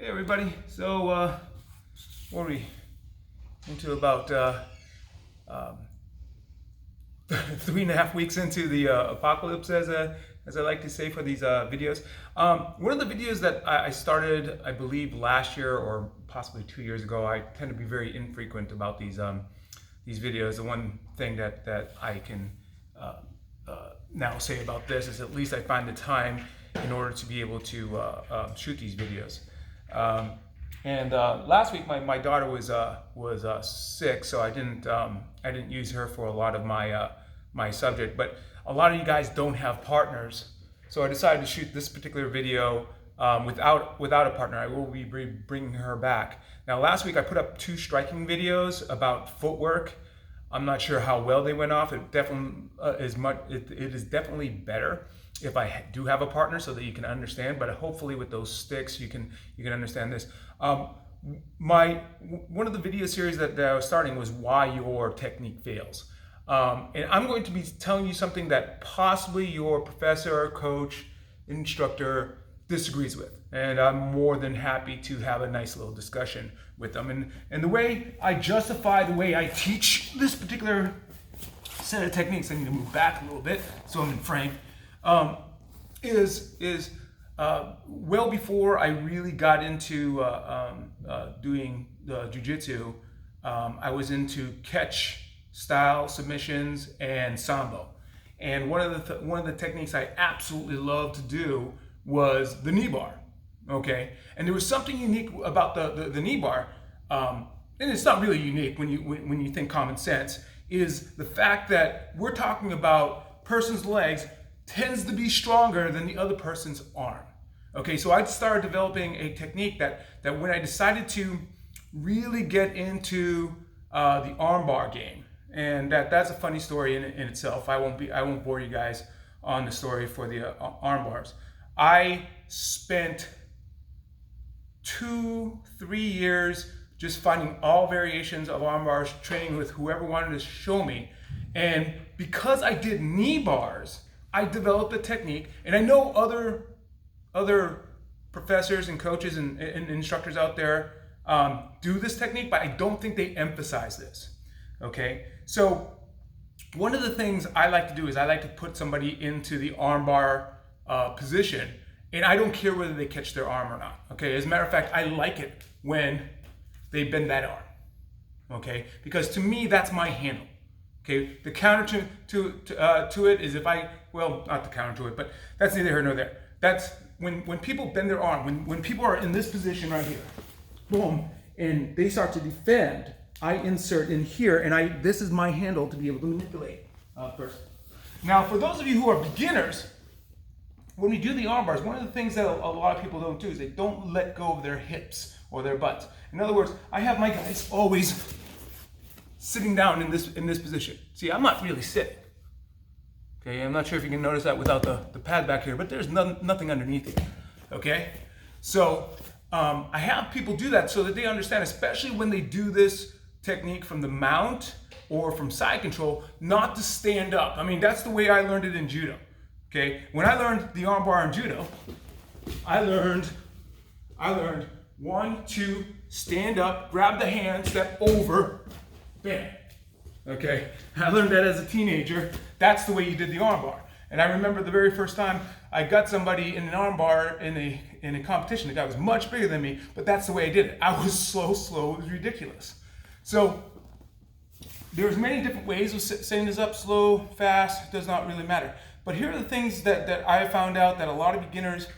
Hey everybody, so what are we into about 3.5 weeks into the apocalypse, as I like to say for these videos. One of the videos that I started, I believe last year or possibly 2 years ago. I tend to be very infrequent about these videos. The one thing that I can now say about this is at least I find the time in order to be able to shoot these videos. And last week my daughter was sick, so I didn't use her for a lot of my subject. But a lot of you guys don't have partners, so I decided to shoot this particular video without a partner. I will be bringing her back. Now, last week I put up 2 striking videos about footwork. I'm not sure how well they went off. It definitely it is definitely better if I do have a partner, so that you can understand. But hopefully with those sticks you can understand this. One of the video series that I was starting was why your technique fails. And I'm going to be telling you something that possibly your professor, coach, instructor disagrees with. And I'm more than happy to have a nice little discussion with them. And the way I justify the way I teach this particular set of techniques, I need to move back a little bit so I'm in frame, is well before I really got into doing the jiu-jitsu. I was into catch style submissions and sambo, and one of the techniques I absolutely love to do was the knee bar. Okay, and there was something unique about the knee bar, and it's not really unique when you think common sense, is the fact that we're talking about person's legs tends to be stronger than the other person's arm. Okay, so I started developing a technique that when I decided to really get into the armbar game, and that's a funny story in itself. I won't bore you guys on the story for the arm bars. I spent 2-3 years just finding all variations of arm bars, training with whoever wanted to show me. And because I did knee bars, I developed a technique. And I know other professors and coaches and instructors out there do this technique, but I don't think they emphasize this. Okay, so one of the things I like to do is I like to put somebody into the armbar position, and I don't care whether they catch their arm or not. Okay, as a matter of fact, I like it when they bend that arm. Okay, because to me that's my handle. Okay, the counter to it is if well, not the counter to it, but that's neither here nor there. That's when people bend their arm, when people are in this position right here, boom, and they start to defend, I insert in here, and this is my handle to be able to manipulate first. Now, for those of you who are beginners, when we do the arm bars, one of the things that a lot of people don't do is they don't let go of their hips or their butts. In other words, I have my guys always sitting down in this position. See, I'm not really sitting. Okay, I'm not sure if you can notice that without the pad back here, but there's nothing underneath here. Okay, so I have people do that so that they understand, especially when they do this technique from the mount or from side control, not to stand up. I mean, that's the way I learned it in judo. Okay, when I learned the arm bar in judo, I learned 1, 2, stand up, grab the hand, step over, bam. Okay, I learned that as a teenager. That's the way you did the arm bar. And I remember the very first time I got somebody in an arm bar in a competition. The guy was much bigger than me, but that's the way I did it. I was slow, it was ridiculous. So there's many different ways of setting this up, slow, fast, it does not really matter. But here are the things that I found out that a lot of beginners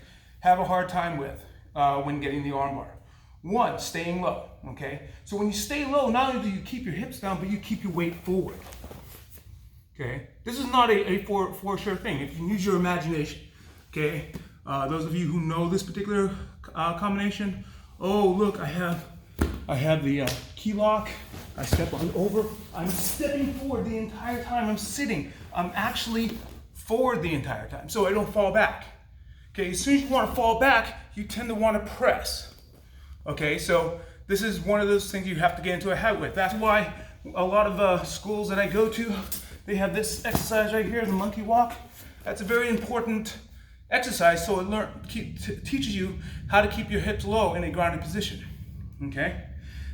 have a hard time with when getting the arm bar. 1, staying low, okay? So when you stay low, not only do you keep your hips down, but you keep your weight forward, okay? This is not a for sure thing. If you can use your imagination, okay? Those of you who know this particular combination, oh, look, I have the key lock. I step on over. I'm stepping forward the entire time I'm sitting. I'm actually forward the entire time, so I don't fall back. Okay, as soon as you want to fall back, you tend to want to press. Okay, so this is one of those things you have to get into a habit with. That's why a lot of schools that I go to, they have this exercise right here, the monkey walk. That's a very important exercise so it teaches you how to keep your hips low in a grounded position. Okay?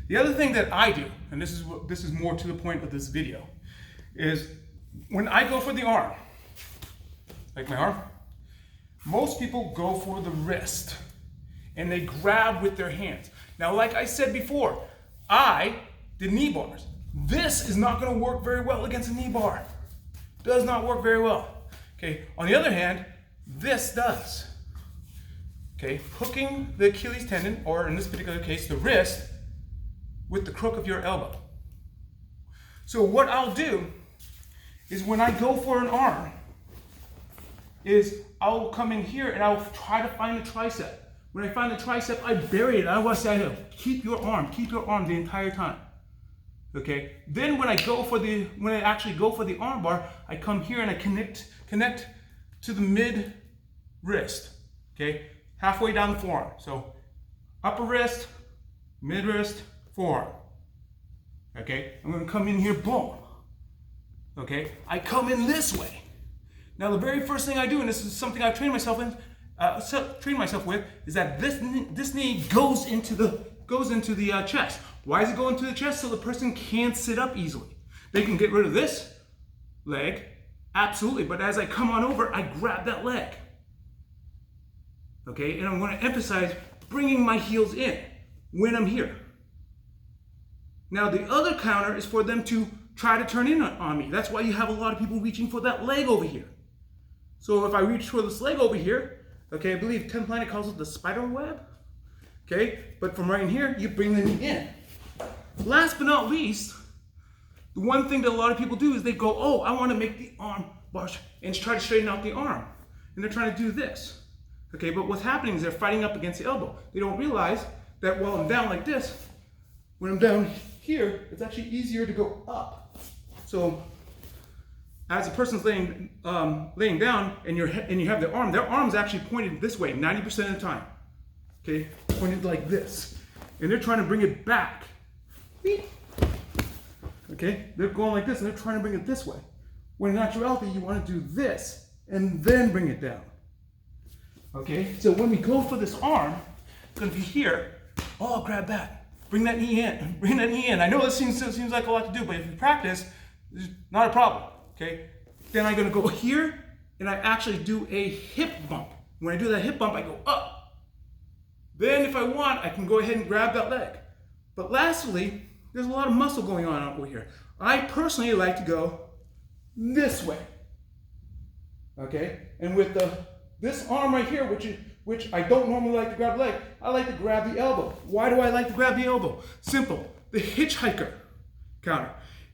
The other thing that I do, and this is more to the point of this video, is when I go for the arm, like my arm, most people go for the wrist and they grab with their hands. Now, like I said before, I did knee bars. This is not going to work very well against a knee bar. Does not work very well. Okay. On the other hand, this does. Okay. Hooking the Achilles tendon, or in this particular case, the wrist, with the crook of your elbow. So what I'll do is when I go for an arm, is I'll come in here and I'll try to find the tricep. When I find the tricep, I bury it. I want to say, keep your arm the entire time. Okay. Then when I actually go for the arm bar, I come here and I connect to the mid wrist. Okay, halfway down the forearm. So upper wrist, mid wrist, forearm. Okay, I'm going to come in here, boom. Okay, I come in this way. Now the very first thing I do, and this is something I've trained myself with, is that this knee goes into the chest. Why does it go into the chest? So the person can't sit up easily. They can get rid of this leg, absolutely, but as I come on over, I grab that leg. Okay, and I'm going to emphasize bringing my heels in when I'm here. Now the other counter is for them to try to turn in on me. That's why you have a lot of people reaching for that leg over here. So if I reach for this leg over here, okay, I believe 10th Planet calls it the spider web. Okay, but from right in here, you bring the knee in. Last but not least, the one thing that a lot of people do is they go, oh, I want to make the arm bar and try to straighten out the arm. And they're trying to do this. Okay, but what's happening is they're fighting up against the elbow. They don't realize that while I'm down like this, when I'm down here, it's actually easier to go up. So as a person's laying down and you have their arm's actually pointed this way 90% of the time. Okay, pointed like this. And they're trying to bring it back. Okay, they're going like this and they're trying to bring it this way. When in actuality, you want to do this and then bring it down. Okay, so when we go for this arm, it's going to be here. Oh, I'll grab that. Bring that knee in. Bring that knee in. I know this seems like a lot to do, but if you practice, it's not a problem. Okay, then I'm going to go here and I actually do a hip bump. When I do that hip bump, I go up. Then if I want, I can go ahead and grab that leg. But lastly, there's a lot of muscle going on over here. I personally like to go this way. Okay, and with this arm right here, which I don't normally like to grab the leg, I like to grab the elbow. Why do I like to grab the elbow? Simple, the hitchhiker counter.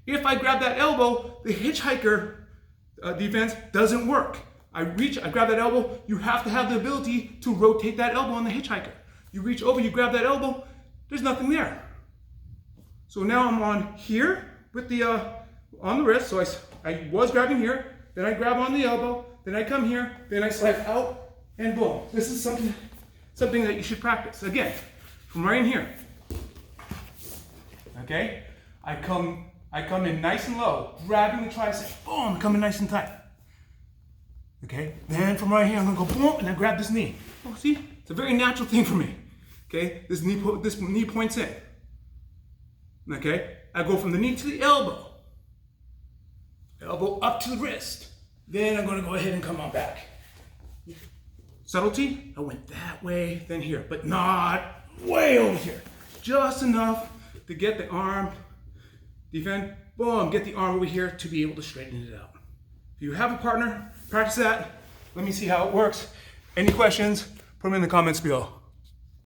If I grab that elbow, the hitchhiker defense doesn't work. I grab that elbow, you have to have the ability to rotate that elbow on the hitchhiker. You reach over, you grab that elbow, there's nothing there. So now I'm on here with the, on the wrist, so I was grabbing here, then I grab on the elbow, then I come here, then I slide out, and boom. This is something that you should practice. Again, from right in here. Okay? I come in nice and low, grabbing the tricep, boom, coming nice and tight. Okay? Then from right here, I'm gonna go boom, and I grab this knee. Oh, see? It's a very natural thing for me. Okay? This knee points in. Okay? I go from the knee to the elbow. Elbow up to the wrist. Then I'm gonna go ahead and come on back. Subtlety, I went that way, then here, but not way over here. Just enough to get the arm, defend, boom, get the arm over here to be able to straighten it out. If you have a partner, practice that. Let me see how it works. Any questions, put them in the comments below.